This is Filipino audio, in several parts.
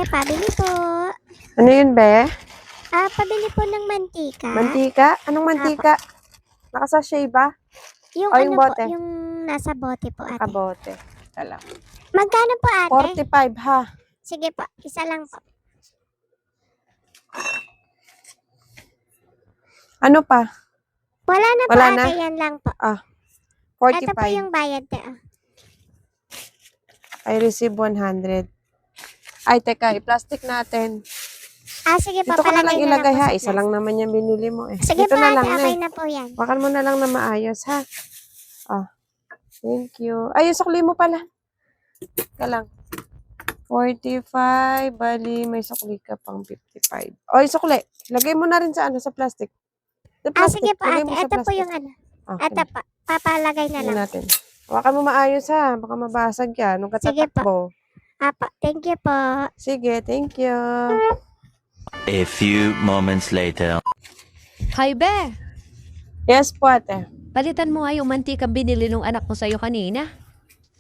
pabili po. Ano yun, be? Pabili po ng mantika. Mantika? Anong mantika? Nakasashay ba? Yung O, yung ano po, bote? yung nasa bote po, ate. Nakabote. Tala. Magkano po, ate? 45, ha? Sige po, isa lang po. Ano pa? Wala na po, Wala ate. na? Yan lang po. 45. Ito po yung bayad, te. I receive 100. Ay, teka, i-plastic natin. Sige po, Dito ko na lang palagay ilagay, po ha? sa Isa plastic. lang naman yung binili mo, eh. Sige Dito po, na ate. lang, Okay eh. na po yan. Wakan mo na lang na maayos, ha? Thank you. Ay, yung sukli mo pala. Ka lang. 45, bali, may sukli ka pang 55. O, yung sukli. Lagay mo na rin sa ano, sa plastic. Sa plastic. Sige po, Lagay ate. mo sa Ito po plastic. yung ano. Okay. Ito po. Papalagay na Tingnan lang. natin. Wakan mo maayos, ha? Baka mabasag yan. Nung Sige katatakbo. Thank you po. Sige, thank you. A few moments later. Hi, Be! Yes po, ate. Palitan mo nga yung mantika binili nung anak mo sa'yo kanina.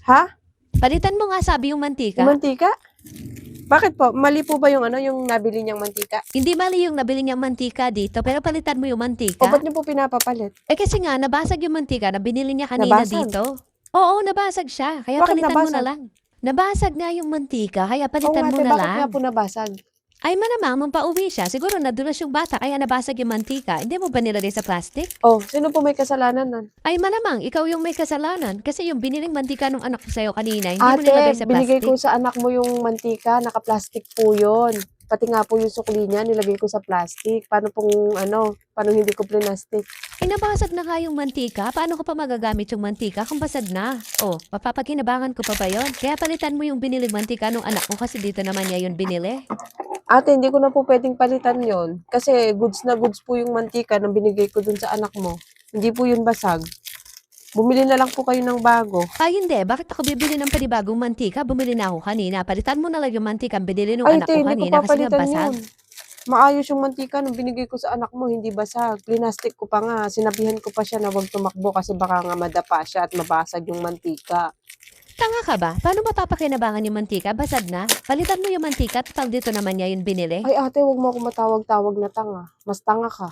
Ha? Palitan mo nga sabi yung mantika. Yung mantika? Bakit po? Mali po ba yung ano, yung nabili niyang mantika? Hindi mali yung nabili niyang mantika dito, pero palitan mo yung O, mantika. ba't niyo po pinapapalit? Kasi nga, nabasag yung mantika na binili niya kanina Nabasag? dito. Oo, nabasag siya. Kaya Bakit palitan mo na nabasag? lang. Nabasag nga yung mantika, kaya Oo palitan nga, mo ate, na bakit lang. nga po nabasag? Ay malamang, nung pauwi siya, siguro nadulas yung bata, kaya nabasag yung mantika. Hindi mo ba nilagay sa plastic? Oh, sino po may kasalanan nun? Ay malamang, ikaw yung may kasalanan. Kasi yung biniling mantika nung anak ko sa'yo kanina, hindi mo nilagay Ate, sa binigay plastic. ko sa anak mo yung mantika, naka-plastic po yun. Pati nga po yung sukli niya, nilagay ko sa plastic. Paano hindi ko plinastic? Nabasag na nga yung mantika. Paano ko pa magagamit yung mantika kung basag na? Oh, mapapakinabangan ko pa ba yun? Kaya palitan mo yung biniling mantika nung anak mo kasi dito naman niya yun binili. Ate, hindi ko na po pwedeng palitan yon. Kasi goods na goods po yung mantika na binigay ko dun sa anak mo. Hindi po yun basag. Bumili na lang po kayo ng bago. Ay hindi, bakit ako bibili ng panibagong mantika? Bumili na ako kanina. Palitan mo na lang yung mantika ang binili nung Ay, anak ate, ko hindi ko kanina kasi nga papalitan basag. yun. Maayos yung mantika nung binigay ko sa anak mo, hindi basag. Plinastic ko pa nga. Sinabihan ko pa siya na wag tumakbo kasi baka nga madapa siya at mabasag yung mantika. Tanga ka ba? Paano mapapakinabangan yung mantika? Basag na? Palitan mo yung mantika, total dito naman niya yun binili. Ay, ate, wag mo ako matawag-tawag na tanga. Mas tanga ka.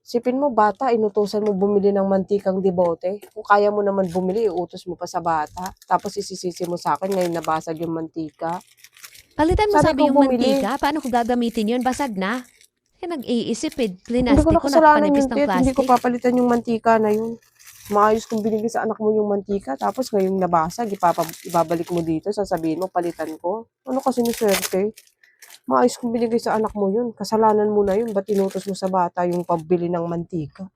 Sipin mo, bata, inutusan mo bumili ng mantikang dibote. Kung kaya mo naman bumili, iutos mo pa sa bata. Tapos isisisi mo sa akin, ngayon nabasag yung mantika. Palitan mo Sabi sabi ko yung bumili. mantika. Paano ko gagamitin yun? Basag na? Kaya nag-iisip eh. Hindi ko Plinastic ko, nakasalanan napakanipis yung ng tiyat. Hindi ko plastic. papalitan yung mantika na yun. Maayos kung binigay sa anak mo yung mantika. Tapos ngayong nabasag, ibabalik mo dito. Sasabihin mo, palitan ko. Ano kasi ni swerte? Maayos kung binigay sa anak mo yun. Kasalanan mo na yun. Ba't inutos mo sa bata yung pambili ng mantika?